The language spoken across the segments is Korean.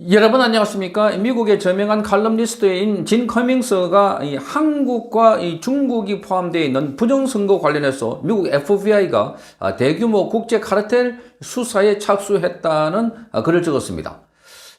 여러분 안녕하십니까? 미국의 저명한 칼럼니스트인 진 커밍스가 한국과 중국이 포함되어 있는 부정선거 관련해서 미국 FBI가 대규모 국제 카르텔 수사에 착수했다는 글을 적었습니다.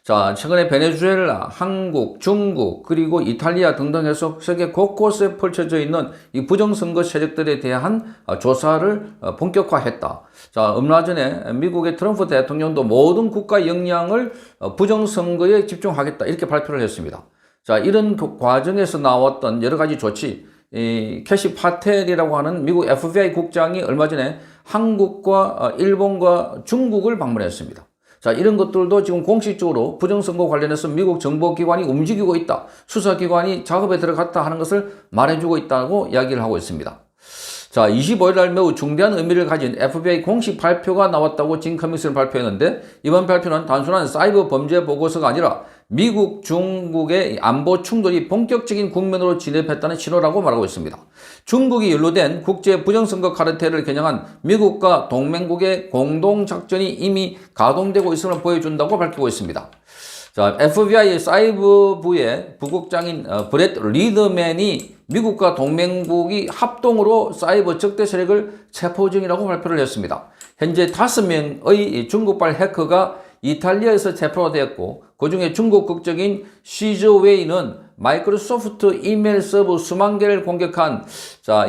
자, 최근에 베네수엘라, 한국, 중국, 그리고 이탈리아 등등에서 세계 곳곳에 펼쳐져 있는 이 부정선거 세력들에 대한 조사를 본격화했다. 자, 얼마 전에 미국의 트럼프 대통령도 모든 국가 역량을 부정선거에 집중하겠다. 이렇게 발표를 했습니다. 자, 이런 과정에서 나왔던 여러 가지 조치, 캐시 파텔이라고 하는 미국 FBI 국장이 얼마 전에 한국과 일본과 중국을 방문했습니다. 자, 이런 것들도 지금 공식적으로 부정선거 관련해서 미국 정보기관이 움직이고 있다. 수사기관이 작업에 들어갔다 하는 것을 말해주고 있다고 이야기를 하고 있습니다. 자, 25일 날 매우 중대한 의미를 가진 FBI 공식 발표가 나왔다고 진 커밍스는 발표했는데, 이번 발표는 단순한 사이버 범죄 보고서가 아니라 미국, 중국의 안보 충돌이 본격적인 국면으로 진입했다는 신호라고 말하고 있습니다. 중국이 연루된 국제 부정선거 카르텔을 겨냥한 미국과 동맹국의 공동작전이 이미 가동되고 있음을 보여준다고 밝히고 있습니다. 자, FBI 사이버부의 부국장인 브렛 리드맨이 미국과 동맹국이 합동으로 사이버 적대 세력을 체포 중이라고 발표를 했습니다. 현재 5명의 중국발 해커가 이탈리아에서 체포가 되었고, 그중에 중국 국적인 시저웨이는 마이크로소프트 이메일 서버 수만 개를 공격한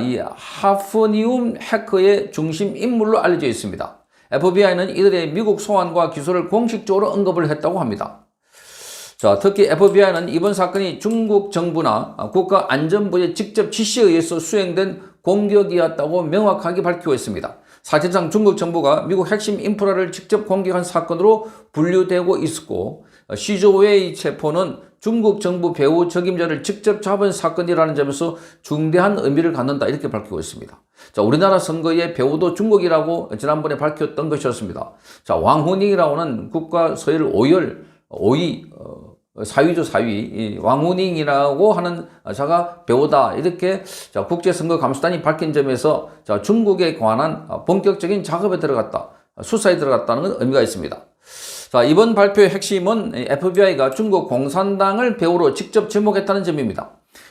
이 하프니움 해커의 중심 인물로 알려져 있습니다. FBI는 이들의 미국 소환과 기소를 공식적으로 언급을 했다고 합니다. 자, 특히 FBI는 이번 사건이 중국 정부나 국가안전부의 직접 지시에 의해서 수행된 공격이었다고 명확하게 밝히고 있습니다. 사실상 중국 정부가 미국 핵심 인프라를 직접 공격한 사건으로 분류되고 있었고, 시저웨이 체포는 중국 정부 배후 적임자를 직접 잡은 사건이라는 점에서 중대한 의미를 갖는다, 이렇게 밝히고 있습니다. 자, 우리나라 선거의 배후도 중국이라고 지난번에 밝혔던 것이었습니다. 자, 왕후닝이라고 하는 국가 서열 5위 사위죠, 사위. 왕후닝이라고 하는 자가 배우다. 이렇게 국제선거감시단이 밝힌 점에서 중국에 관한 본격적인 작업에 들어갔다. 수사에 들어갔다는 건 의미가 있습니다. 자, 이번 발표의 핵심은 FBI가 중국 공산당을 배우로 직접 지목했다는 점입니다.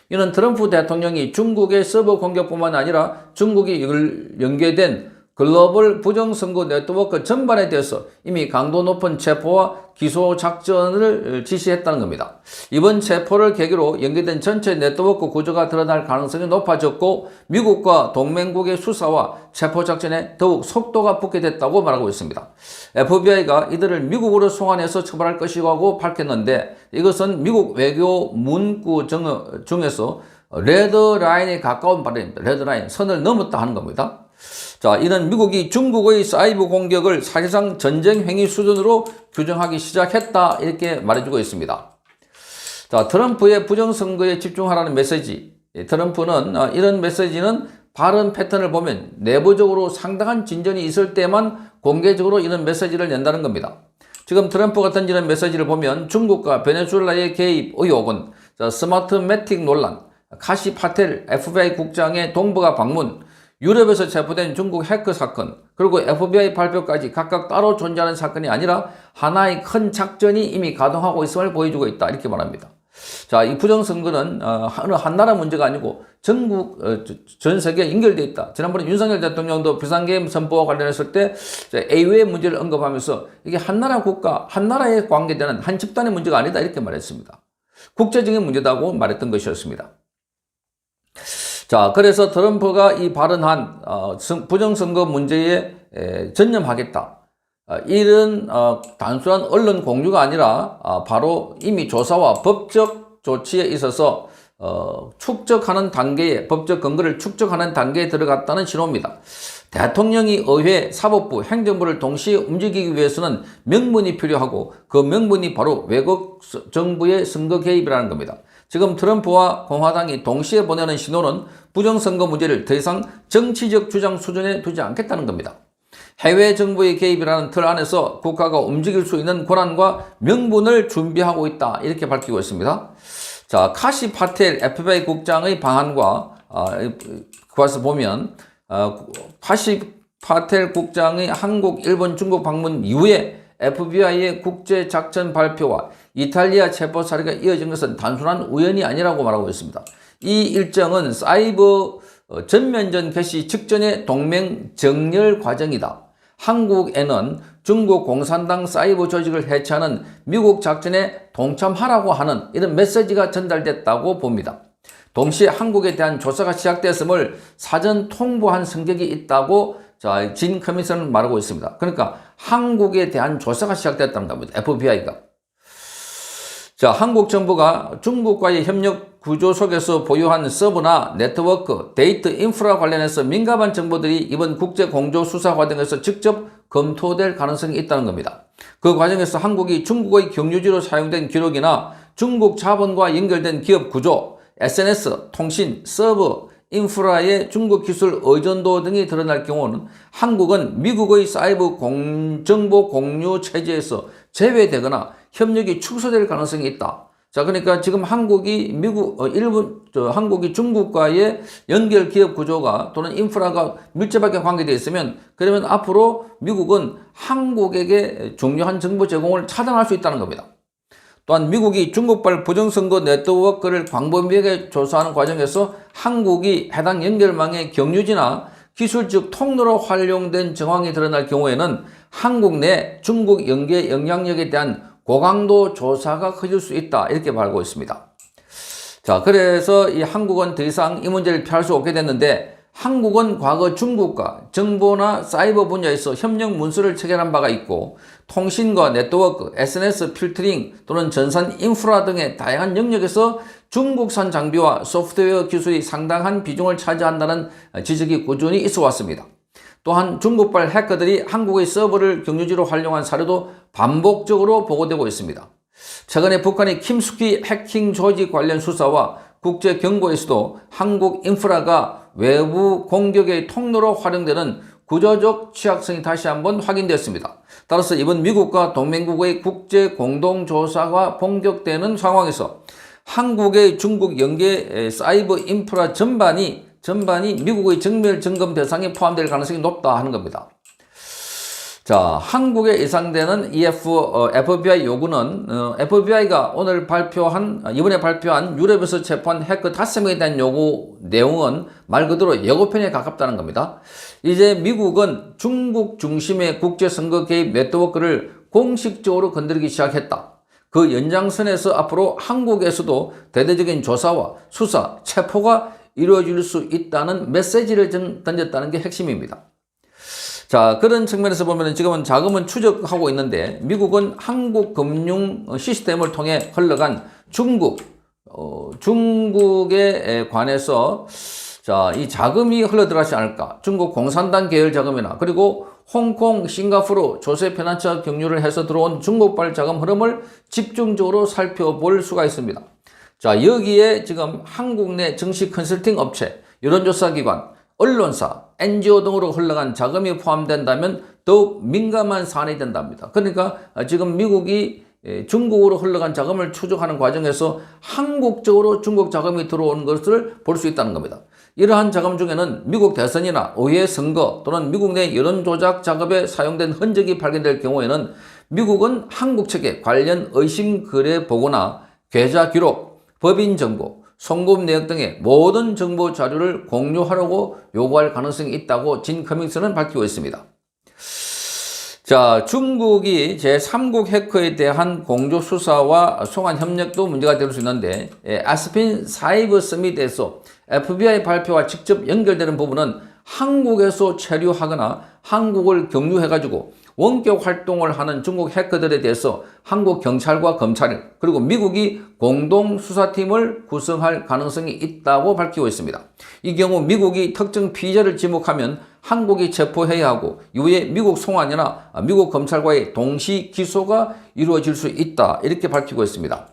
이는 트럼프 대통령이 중국의 서버 공격뿐만 아니라 중국이 연계된 글로벌 부정선거 네트워크 전반에 대해서 이미 강도 높은 체포와 기소 작전을 지시했다는 겁니다. 이번 체포를 계기로 연계된 전체 네트워크 구조가 드러날 가능성이 높아졌고, 미국과 동맹국의 수사와 체포 작전에 더욱 속도가 붙게 됐다고 말하고 있습니다. FBI가 이들을 미국으로 송환해서 처벌할 것이라고 밝혔는데, 이것은 미국 외교 문구 중에서 레드라인에 가까운 발언입니다. 레드라인, 선을 넘었다 하는 겁니다. 자, 이는 미국이 중국의 사이버 공격을 사실상 전쟁 행위 수준으로 규정하기 시작했다, 이렇게 말해주고 있습니다. 자, 트럼프의 부정선거에 집중하라는 메시지. 트럼프는 이런 메시지는 발언 패턴을 보면 내부적으로 상당한 진전이 있을 때만 공개적으로 이런 메시지를 낸다는 겁니다. 지금 트럼프 같은 이런 메시지를 보면 중국과 베네수엘라의 개입 의혹은 스마트매틱 논란, 카시 파텔 FBI 국장의 동북아 방문, 유럽에서 체포된 중국 해커 사건, 그리고 FBI 발표까지 각각 따로 존재하는 사건이 아니라 하나의 큰 작전이 이미 가동하고 있음을 보여주고 있다, 이렇게 말합니다. 자, 이 부정선거는 어느 한 나라 문제가 아니고 전국 전 세계에 연결되어 있다. 지난번에 윤석열 대통령도 비상계엄 선포와 관련했을 때 A외의 문제를 언급하면서 이게 한 나라 국가, 한 나라에 관계되는 한 집단의 문제가 아니다, 이렇게 말했습니다. 국제적인 문제다고 말했던 것이었습니다. 자, 그래서 트럼프가 이 발언한 부정선거 문제에 전념하겠다. 이런 단순한 언론 공유가 아니라 바로 이미 조사와 법적 조치에 있어서 축적하는 단계에, 법적 근거를 축적하는 단계에 들어갔다는 신호입니다. 대통령이 의회, 사법부, 행정부를 동시에 움직이기 위해서는 명분이 필요하고, 그 명분이 바로 외국 정부의 선거 개입이라는 겁니다. 지금 트럼프와 공화당이 동시에 보내는 신호는 부정선거 문제를 더 이상 정치적 주장 수준에 두지 않겠다는 겁니다. 해외 정부의 개입이라는 틀 안에서 국가가 움직일 수 있는 권한과 명분을 준비하고 있다, 이렇게 밝히고 있습니다. 자, 카시 파텔 FBI 국장의 방안과 그것을 보면 카시 파텔 국장의 한국, 일본, 중국 방문 이후에 FBI의 국제작전 발표와 이탈리아 체포 사례가 이어진 것은 단순한 우연이 아니라고 말하고 있습니다. 이 일정은 사이버 전면전 개시 직전의 동맹 정렬 과정이다. 한국에는 중국 공산당 사이버 조직을 해체하는 미국 작전에 동참하라고 하는 이런 메시지가 전달됐다고 봅니다. 동시에 한국에 대한 조사가 시작됐음을 사전 통보한 성격이 있다고 진 커미션은 말하고 있습니다. 그러니까 한국에 대한 조사가 시작됐다는 겁니다. FBI가. 한국 정부가 중국과의 협력 구조 속에서 보유한 서버나 네트워크, 데이터 인프라 관련해서 민감한 정보들이 이번 국제 공조 수사 과정에서 직접 검토될 가능성이 있다는 겁니다. 그 과정에서 한국이 중국의 경유지로 사용된 기록이나 중국 자본과 연결된 기업 구조, SNS, 통신, 서버, 인프라의 중국 기술 의존도 등이 드러날 경우는 한국은 미국의 사이버 정보 공유 체제에서 제외되거나 협력이 축소될 가능성이 있다. 그러니까 지금 한국이 한국이 중국과의 연결 기업 구조가 또는 인프라가 밀접하게 관계되어 있으면 그러면 앞으로 미국은 한국에게 중요한 정보 제공을 차단할 수 있다는 겁니다. 또한 미국이 중국발 부정선거 네트워크를 광범위하게 조사하는 과정에서 한국이 해당 연결망의 경유지나 기술적 통로로 활용된 정황이 드러날 경우에는 한국 내 중국 연계 영향력에 대한 고강도 조사가 커질 수 있다. 이렇게 말하고 있습니다. 그래서 이 한국은 더 이상 이 문제를 피할 수 없게 됐는데 한국은 과거 중국과 정보나 사이버 분야에서 협력 문서를 체결한 바가 있고 통신과 네트워크, SNS 필터링 또는 전산 인프라 등의 다양한 영역에서 중국산 장비와 소프트웨어 기술이 상당한 비중을 차지한다는 지적이 꾸준히 있어 왔습니다. 또한 중국발 해커들이 한국의 서버를 경유지로 활용한 사례도 반복적으로 보고되고 있습니다. 최근에 북한의 김숙희 해킹 조직 관련 수사와 국제 경고에서도 한국 인프라가 외부 공격의 통로로 활용되는 구조적 취약성이 다시 한번 확인됐습니다. 따라서 이번 미국과 동맹국의 국제 공동조사가 본격되는 상황에서 한국의 중국 연계 사이버 인프라 전반이 미국의 정밀 점검 대상에 포함될 가능성이 높다 하는 겁니다. 한국에 예상되는 FBI 요구는 FBI가 이번에 발표한 유럽에서 체포한 해커 5명에 대한 요구 내용은 말 그대로 예고편에 가깝다는 겁니다. 이제 미국은 중국 중심의 국제선거 개입 네트워크를 공식적으로 건드리기 시작했다. 그 연장선에서 앞으로 한국에서도 대대적인 조사와 수사, 체포가 이루어질 수 있다는 메시지를 던졌다는 게 핵심입니다. 그런 측면에서 보면 지금은 자금은 추적하고 있는데 미국은 한국 금융 시스템을 통해 흘러간 중국에 관해서 이 자금이 흘러들어가지 않을까. 중국 공산당 계열 자금이나 그리고 홍콩, 싱가포르, 조세피난처 경유를 해서 들어온 중국발 자금 흐름을 집중적으로 살펴볼 수가 있습니다. 여기에 지금 한국 내 정식 컨설팅 업체, 여론조사기관, 언론사, NGO 등으로 흘러간 자금이 포함된다면 더욱 민감한 사안이 된답니다. 그러니까 지금 미국이 중국으로 흘러간 자금을 추적하는 과정에서 한국적으로 중국 자금이 들어오는 것을 볼 수 있다는 겁니다. 이러한 자금 중에는 미국 대선이나 의회 선거 또는 미국 내 여론조작 작업에 사용된 흔적이 발견될 경우에는 미국은 한국 측에 관련 의심 거래 보고나 계좌 기록, 법인 정보, 송금 내역 등의 모든 정보 자료를 공유하라고 요구할 가능성이 있다고 진 커밍슨은 밝히고 있습니다. 중국이 제3국 해커에 대한 공조 수사와 송환 협력도 문제가 될 수 있는데 아스핀 사이버 서밋에서 FBI 발표와 직접 연결되는 부분은 한국에서 체류하거나 한국을 경유해가지고 원격 활동을 하는 중국 해커들에 대해서 한국 경찰과 검찰 그리고 미국이 공동수사팀을 구성할 가능성이 있다고 밝히고 있습니다. 이 경우 미국이 특정 피의자를 지목하면 한국이 체포해야 하고 이후에 미국 송환이나 미국 검찰과의 동시 기소가 이루어질 수 있다 이렇게 밝히고 있습니다.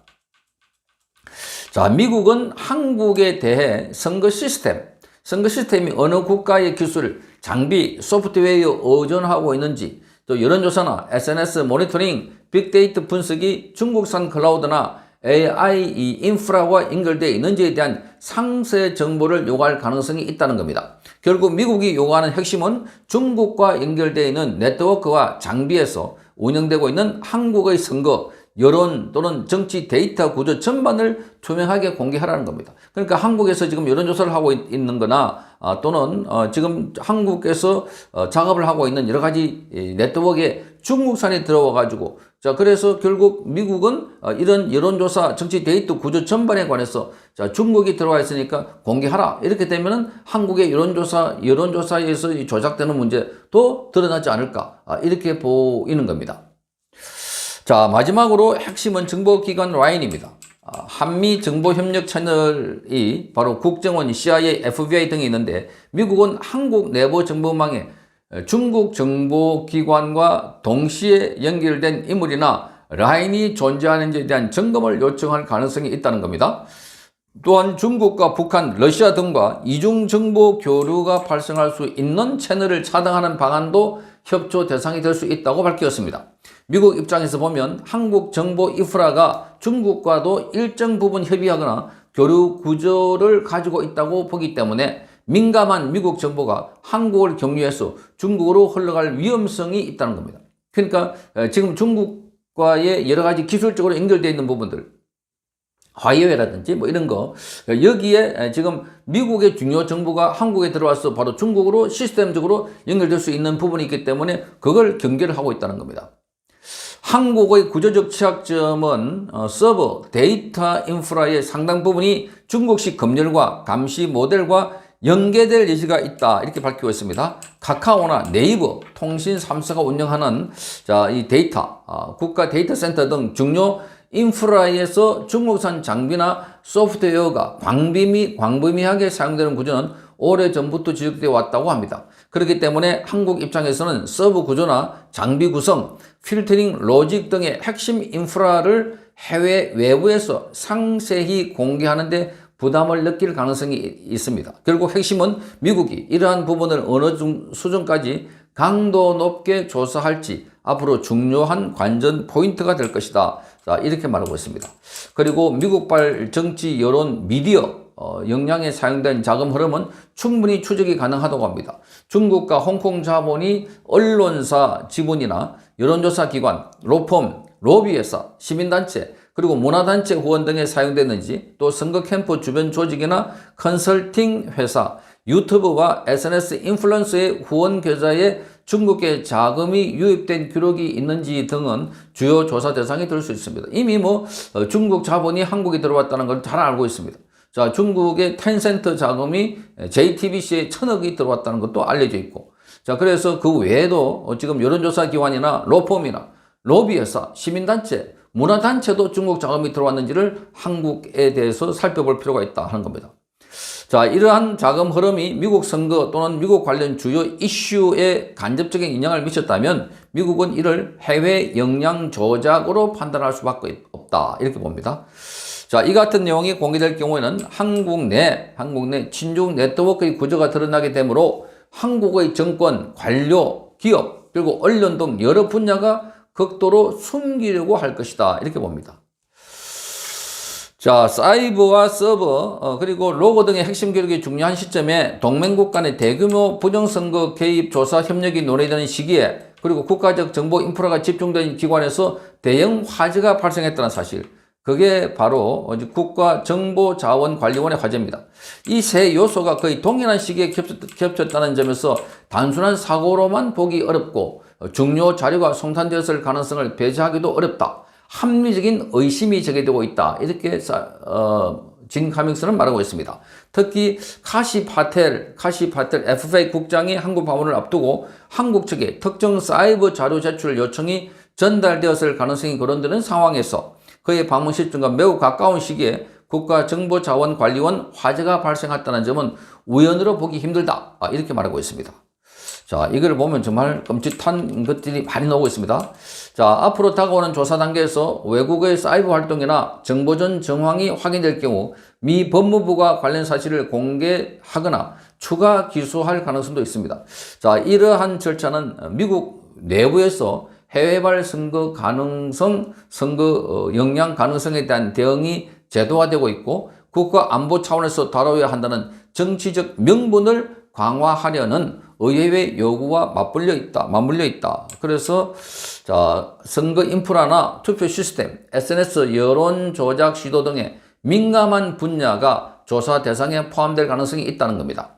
미국은 한국에 대해 선거 시스템이 어느 국가의 기술, 장비, 소프트웨어에 의존하고 있는지 또 여론조사나 SNS 모니터링, 빅데이터 분석이 중국산 클라우드나 AI 인프라와 연결되어 있는지에 대한 상세 정보를 요구할 가능성이 있다는 겁니다. 결국 미국이 요구하는 핵심은 중국과 연결되어 있는 네트워크와 장비에서 운영되고 있는 한국의 선거, 여론 또는 정치 데이터 구조 전반을 투명하게 공개하라는 겁니다. 그러니까 한국에서 지금 여론조사를 하고 있는 거나 또는 지금 한국에서 작업을 하고 있는 여러 가지 네트워크에 중국산이 들어와 가지고 자, 그래서 결국 미국은 이런 여론조사 정치 데이터 구조 전반에 관해서 자, 중국이 들어와 있으니까 공개하라. 이렇게 되면은 한국의 여론조사에서 조작되는 문제도 드러나지 않을까. 이렇게 보이는 겁니다. 자, 마지막으로 핵심은 정보기관 라인입니다. 한미 정보협력 채널이 바로 국정원, CIA, FBI 등이 있는데 미국은 한국 내부 정보망에 중국 정보기관과 동시에 연결된 인물이나 라인이 존재하는지에 대한 점검을 요청할 가능성이 있다는 겁니다. 또한 중국과 북한, 러시아 등과 이중정보 교류가 발생할 수 있는 채널을 차단하는 방안도 협조 대상이 될 수 있다고 밝혔습니다. 미국 입장에서 보면 한국 정보 인프라가 중국과도 일정 부분 협의하거나 교류 구조를 가지고 있다고 보기 때문에 민감한 미국 정보가 한국을 경유해서 중국으로 흘러갈 위험성이 있다는 겁니다. 그러니까 지금 중국과의 여러 가지 기술적으로 연결되어 있는 부분들, 화웨이라든지 뭐 이런 거, 여기에 지금 미국의 중요 정보가 한국에 들어와서 바로 중국으로 시스템적으로 연결될 수 있는 부분이 있기 때문에 그걸 경계를 하고 있다는 겁니다. 한국의 구조적 취약점은 서버, 데이터 인프라의 상당 부분이 중국식 검열과 감시 모델과 연계될 예시가 있다. 이렇게 밝히고 있습니다. 카카오나 네이버 통신 3사가 운영하는 이 데이터, 국가 데이터 센터 등 중요 인프라에서 중국산 장비나 소프트웨어가 광범위하게 사용되는 구조는 오래전부터 지적되어 왔다고 합니다. 그렇기 때문에 한국 입장에서는 서버 구조나 장비 구성, 필터링, 로직 등의 핵심 인프라를 해외 외부에서 상세히 공개하는 데 부담을 느낄 가능성이 있습니다. 결국 핵심은 미국이 이러한 부분을 어느 수준까지 강도 높게 조사할지 앞으로 중요한 관전 포인트가 될 것이다. 자, 이렇게 말하고 있습니다. 그리고 미국발 정치, 여론, 미디어 역량에 사용된 자금 흐름은 충분히 추적이 가능하다고 합니다. 중국과 홍콩 자본이 언론사 지분이나 여론조사 기관, 로펌, 로비회사, 시민단체, 그리고 문화단체 후원 등에 사용됐는지, 또 선거 캠프 주변 조직이나 컨설팅 회사, 유튜브와 SNS 인플루언서의 후원 계좌에 중국의 자금이 유입된 기록이 있는지 등은 주요 조사 대상이 될 수 있습니다. 이미 중국 자본이 한국에 들어왔다는 걸 잘 알고 있습니다. 자, 중국의 텐센트 자금이 JTBC에 1,000억이 들어왔다는 것도 알려져 있고, 자, 그래서 그 외에도 지금 여론조사 기관이나 로펌이나 로비회사, 시민단체, 문화단체도 중국 자금이 들어왔는지를 한국에 대해서 살펴볼 필요가 있다 하는 겁니다. 자, 이러한 자금 흐름이 미국 선거 또는 미국 관련 주요 이슈에 간접적인 영향을 미쳤다면 미국은 이를 해외 역량 조작으로 판단할 수밖에 없다. 이렇게 봅니다. 자, 이 같은 내용이 공개될 경우에는 한국 내 친중 네트워크의 구조가 드러나게 되므로 한국의 정권, 관료, 기업, 그리고 언론 등 여러 분야가 극도로 숨기려고 할 것이다. 이렇게 봅니다. 자, 사이버와 서버, 그리고 로고 등의 핵심 기록이 중요한 시점에 동맹국 간의 대규모 부정선거 개입 조사 협력이 논의되는 시기에, 그리고 국가적 정보 인프라가 집중된 기관에서 대형 화재가 발생했다는 사실, 그게 바로 국가정보자원관리원의 화재입니다. 이 세 요소가 거의 동일한 시기에 겹쳤다는 점에서 단순한 사고로만 보기 어렵고 중요 자료가 송탄되었을 가능성을 배제하기도 어렵다. 합리적인 의심이 제기되고 있다. 이렇게 진 카밍스는 말하고 있습니다. 특히 카시 파텔 FBI 국장이 한국 방문을 앞두고 한국 측에 특정 사이버 자료 제출 요청이 전달되었을 가능성이 거론되는 상황에서 그의 방문 시점과 매우 가까운 시기에 국가정보자원관리원 화재가 발생했다는 점은 우연으로 보기 힘들다. 이렇게 말하고 있습니다. 자, 이걸 보면 정말 끔찍한 것들이 많이 나오고 있습니다. 자, 앞으로 다가오는 조사 단계에서 외국의 사이버 활동이나 정보전 정황이 확인될 경우 미 법무부가 관련 사실을 공개하거나 추가 기소할 가능성도 있습니다. 자, 이러한 절차는 미국 내부에서 해외발 선거 가능성, 선거 영향 가능성에 대한 대응이 제도화되고 있고 국가 안보 차원에서 다뤄야 한다는 정치적 명분을 강화하려는 의회의 요구와 맞물려 있다. 그래서 자, 선거 인프라나 투표 시스템, SNS 여론 조작 시도 등의 민감한 분야가 조사 대상에 포함될 가능성이 있다는 겁니다.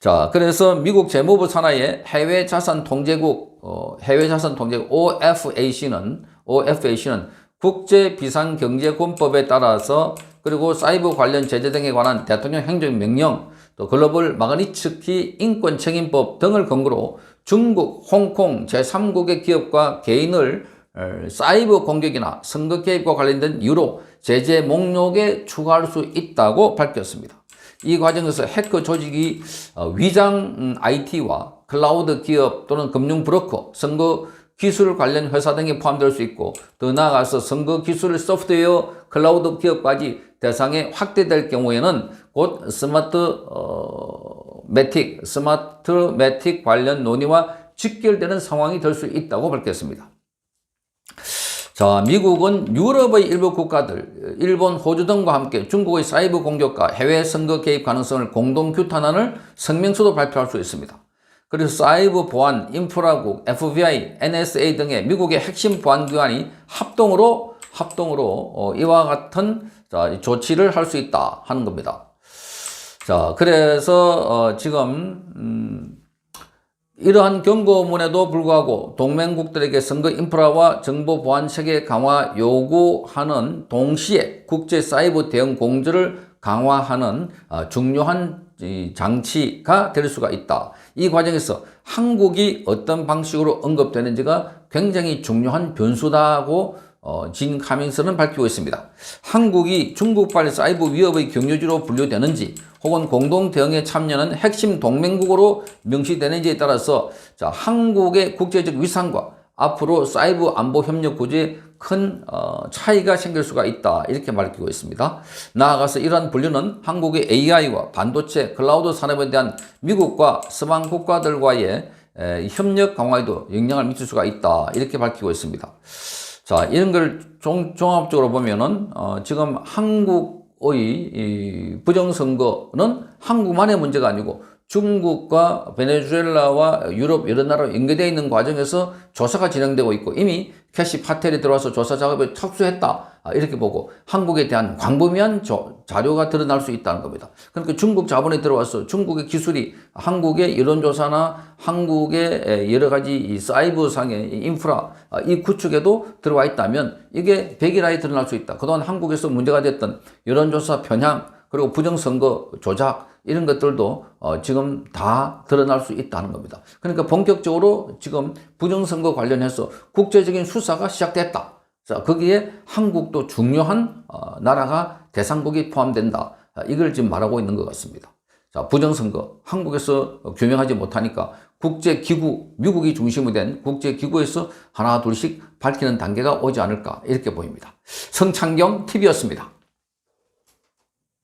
자, 그래서 미국 재무부 산하의 해외자산통제국 OFAC는 국제비상경제권법에 따라서 그리고 사이버 관련 제재 등에 관한 대통령 행정명령, 또 글로벌 마그니츠키 인권책임법 등을 근거로 중국, 홍콩, 제3국의 기업과 개인을 사이버 공격이나 선거 개입과 관련된 이유로 제재 목록에 추가할 수 있다고 밝혔습니다. 이 과정에서 해커 조직이 위장 IT와 클라우드 기업 또는 금융 브로커, 선거 기술 관련 회사 등이 포함될 수 있고, 더 나아가서 선거 기술 소프트웨어 클라우드 기업까지 대상에 확대될 경우에는 곧 스마트매틱 관련 논의와 직결되는 상황이 될 수 있다고 밝혔습니다. 자, 미국은 유럽의 일부 국가들, 일본, 호주 등과 함께 중국의 사이버 공격과 해외 선거 개입 가능성을 공동 규탄하는 성명서도 발표할 수 있습니다. 그래서 사이버 보안 인프라국, FBI, NSA 등의 미국의 핵심 보안기관이 합동으로 이와 같은 조치를 할 수 있다 하는 겁니다. 자, 그래서 지금 이러한 경고문에도 불구하고 동맹국들에게 선거 인프라와 정보 보안 체계 강화 요구하는 동시에 국제 사이버 대응 공조를 강화하는 중요한 장치가 될 수가 있다. 이 과정에서 한국이 어떤 방식으로 언급되는지가 굉장히 중요한 변수다고 진 카밍스는 밝히고 있습니다. 한국이 중국발 사이버 위협의 경유지로 분류되는지 혹은 공동 대응에 참여하는 핵심 동맹국으로 명시되는지에 따라서 자, 한국의 국제적 위상과 앞으로 사이버 안보 협력 구조에 큰 차이가 생길 수가 있다. 이렇게 밝히고 있습니다. 나아가서 이러한 분류는 한국의 AI와 반도체, 클라우드 산업에 대한 미국과 서방 국가들과의 협력 강화에도 영향을 미칠 수가 있다. 이렇게 밝히고 있습니다. 자, 이런 걸 종합적으로 보면은 지금 한국의 부정선거는 한국만의 문제가 아니고 중국과 베네수엘라와 유럽 여러 나라로 연계되어 있는 과정에서 조사가 진행되고 있고 이미 캐시 파텔이 들어와서 조사 작업에 착수했다. 이렇게 보고 한국에 대한 광범위한 자료가 드러날 수 있다는 겁니다. 그러니까 중국 자본이 들어와서 중국의 기술이 한국의 여론조사나 한국의 여러 가지 이 사이버상의 인프라 이 구축에도 들어와 있다면 이게 백일하에 드러날 수 있다. 그동안 한국에서 문제가 됐던 여론조사 편향 그리고 부정선거 조작 이런 것들도 지금 다 드러날 수 있다는 겁니다. 그러니까 본격적으로 지금 부정선거 관련해서 국제적인 수사가 시작됐다. 자, 거기에 한국도 중요한 나라가 대상국이 포함된다. 이걸 지금 말하고 있는 것 같습니다. 자, 부정선거 한국에서 규명하지 못하니까 국제기구, 미국이 중심이 된 국제기구에서 하나 둘씩 밝히는 단계가 오지 않을까 이렇게 보입니다. 성창경 TV였습니다.